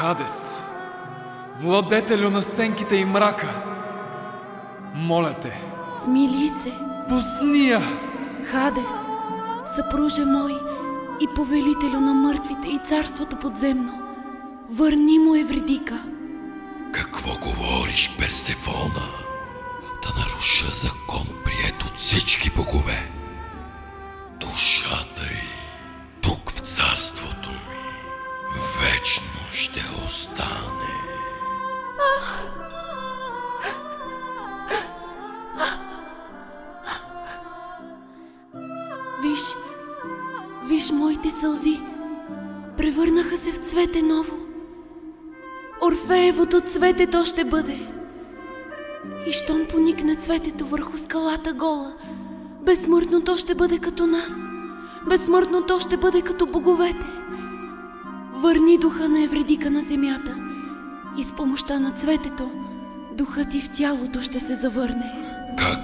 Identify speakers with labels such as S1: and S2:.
S1: Хадес, владетелю на сенките и мрака, моля те,
S2: смили се.
S1: пусни я!
S2: Хадес, съпруже мой и повелителю на мъртвите и царството подземно, върни му Евридика.
S3: Какво говориш, Персефона? Да наруша закон, приет от всички богове. Душата й тук в царството ми вечно ще остане.
S2: Виж моите сълзи, превърнаха се в цвете ново. Орфеевото цвете то ще бъде. И щом поникне цветето върху скалата гола, безсмъртно то ще бъде като нас. Безсмъртно то ще бъде като боговете. Върни духа на Евридика на земята и с помощта на цветето, духът и в тялото ще се завърне.
S3: Как